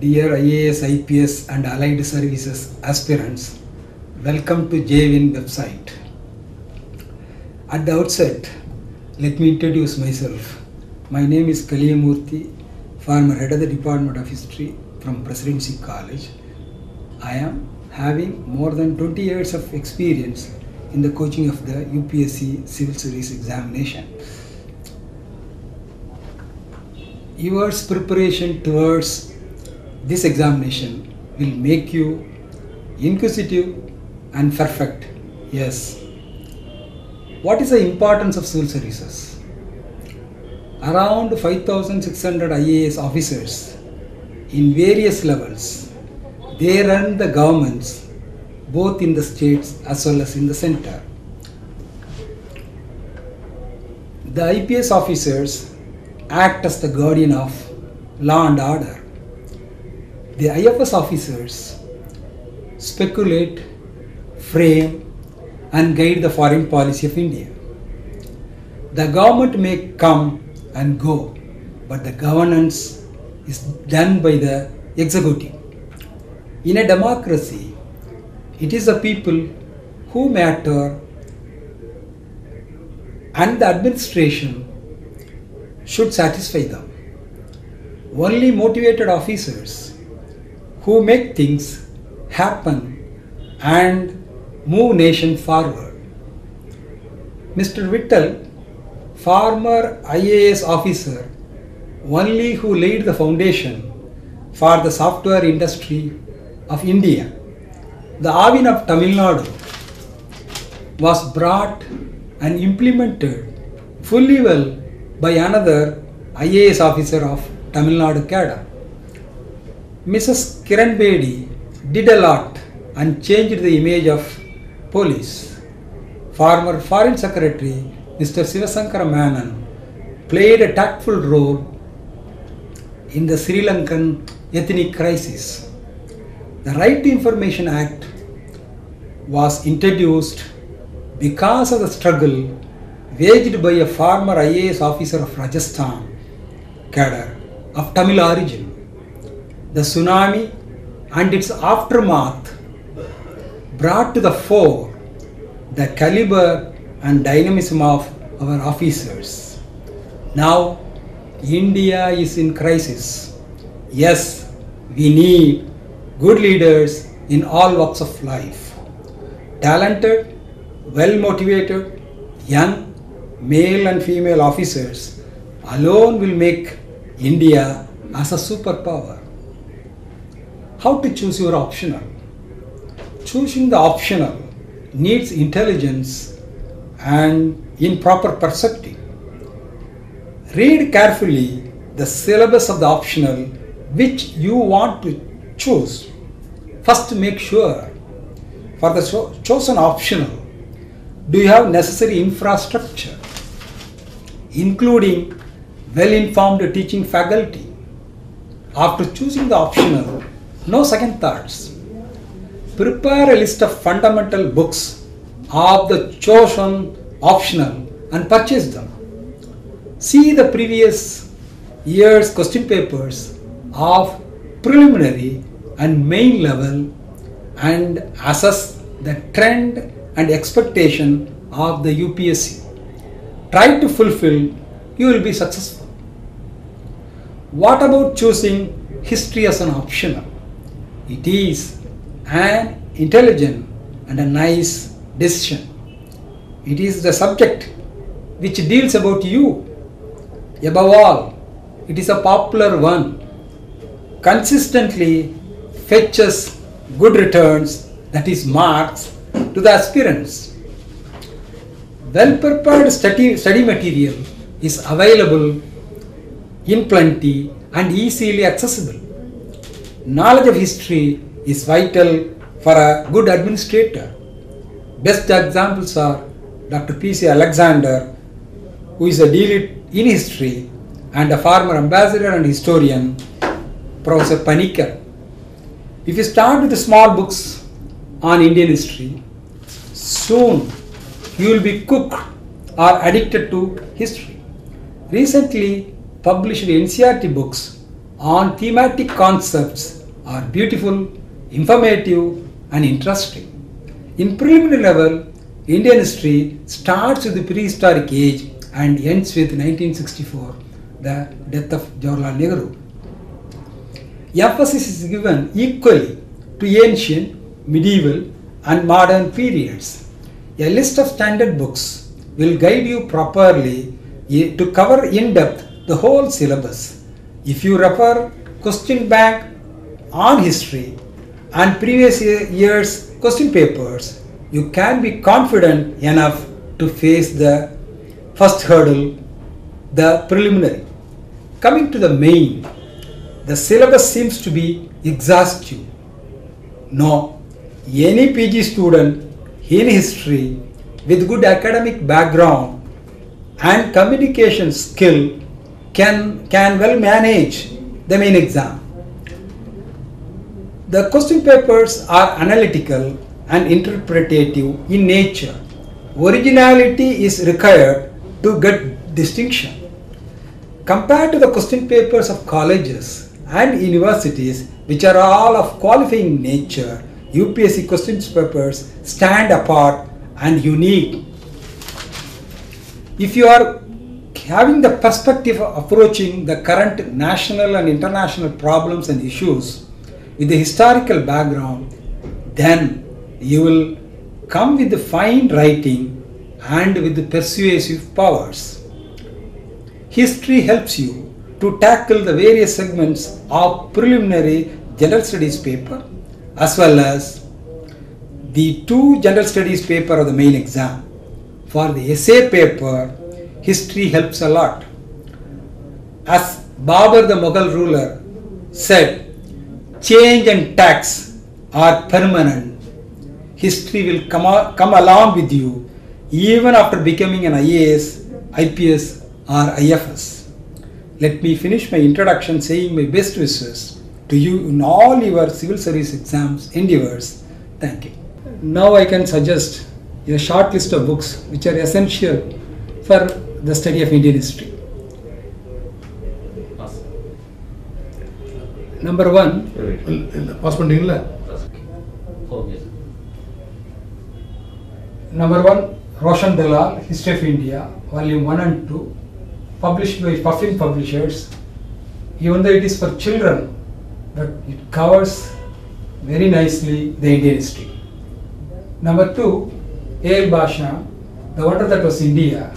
Dear IAS, IPS and allied services aspirants, welcome to JWin website. At the outset, let me introduce myself. My name is Kaliamoorthy, former head of the Department of History from Presidency College. I am having more than 20 years of experience in the coaching of the UPSC Civil Service examination. Your preparation towards this examination will make you inquisitive and perfect. Yes. What is the importance of civil services? Around 5,600 IAS officers in various levels. They run the governments both in the states as well as in the center. The IPS officers act as the guardian of law and order. The IFS officers speculate, frame and guide the foreign policy of India. The government may come and go, but the governance is done by the executive. In a democracy, it is the people who matter, and the administration should satisfy them. Only motivated officers who make things happen and move nation forward. Mr. Vittal, former IAS officer, only who laid the foundation for the software industry of India. The Avin of Tamil Nadu was brought and implemented fully well by another IAS officer of Tamil Nadu cadre. Mrs. Kiran Bedi did a lot and changed the image of police. Former Foreign Secretary Mr. Sivasankara Menon played a tactful role in the Sri Lankan ethnic crisis. The Right to Information Act was introduced because of the struggle waged by a former IAS officer of Rajasthan cadre of Tamil origin. The tsunami and its aftermath brought to the fore the caliber and dynamism of our officers. Now, India is in crisis. Yes, we need good leaders in all walks of life. Talented, well-motivated, young, male and female officers alone will make India as a superpower. How to choose your optional? Choosing the optional needs intelligence and in proper perspective. Read carefully the syllabus of the optional which you want to choose. First, make sure for the chosen optional, do you have necessary infrastructure, including well-informed teaching faculty? After choosing the optional, no second thoughts. Prepare a list of fundamental books of the chosen optional and purchase them. See the previous year's question papers of preliminary and main level and assess the trend and expectation of the UPSC. Try to fulfill, you will be successful. What about choosing history as an optional? It is an intelligent and a nice decision. It is the subject which deals about you. Above all, it is a popular one. Consistently fetches good returns, that is marks, to the aspirants. Well-prepared study material is available in plenty and easily accessible. Knowledge of history is vital for a good administrator. Best examples are Dr. P.C. Alexander, who is a DLit in history, and a former ambassador and historian, Professor Panikkar. If you start with the small books on Indian history, soon you will be cooked or addicted to history. Recently published NCERT books on thematic concepts are beautiful, informative and interesting. In preliminary level, Indian history starts with the prehistoric age and ends with 1964, the death of Jawaharlal Nehru. Emphasis is given equally to ancient, medieval and modern periods. A list of standard books will guide you properly to cover in depth the whole syllabus. If you refer question bank on history and previous year's question papers, you can be confident enough to face the first hurdle, the preliminary. Coming to the main, the syllabus seems to be exhaustive. No, any PG student in history with good academic background and communication skill can well manage the main exam. The question papers are analytical and interpretative in nature. Originality is required to get distinction. Compared to the question papers of colleges and universities, which are all of qualifying nature, UPSC question papers stand apart and unique. If you are having the perspective of approaching the current national and international problems and issues with the historical background, then you will come with the fine writing and with the persuasive powers. History helps you to tackle the various segments of preliminary general studies paper as well as the two general studies paper of the main exam. For the essay paper, history helps a lot. As Babur the Mughal ruler said, change and tax are permanent. History will come along with you even after becoming an IAS, IPS or IFS. Let me finish my introduction saying my best wishes to you in all your civil service exams endeavors. Thank you. Now I can suggest a short list of books which are essential for the study of Indian history. Number one. Number one, Roshan Dalal, History of India, Volume 1 and 2, published by Puffin Publishers. Even though it is for children, but it covers very nicely the Indian history. Number 2, A.L. Basha, The Wonder That Was India,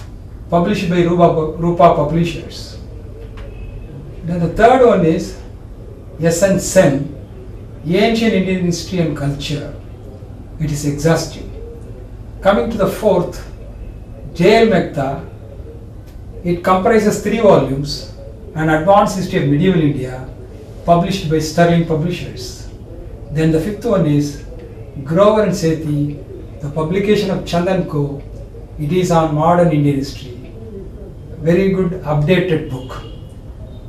published by Rupa Publishers. Then the third one is S.N. Sen, Ancient Indian History and Culture. It is exhaustive. Coming to the fourth, J.L. Mehta, it comprises 3 volumes, An Advanced History of Medieval India, published by Sterling Publishers. Then the fifth one is Grover and Sethi, the publication of Chandan Co. It is on modern Indian history. Very good updated book.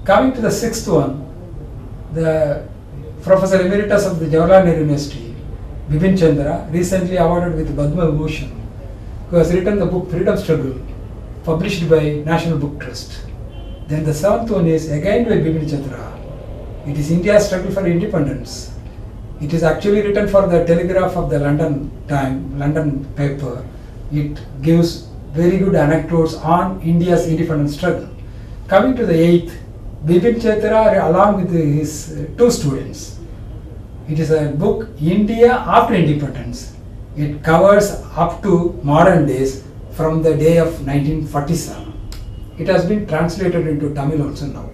Coming to the sixth one, the Professor Emeritus of the Jawaharlal Nehru University, Bipin Chandra, recently awarded with Padma Bhushan, who has written the book Freedom Struggle, published by National Book Trust. Then the seventh one is again by Bipin Chandra. It is India's Struggle for Independence. It is actually written for the Telegraph of the London paper. It gives very good anecdotes on India's independence struggle. Coming to the eighth, Bipin Chandra along with his 2 students. It is a book, India After Independence. It covers up to modern days from the day of 1947. It has been translated into Tamil also now.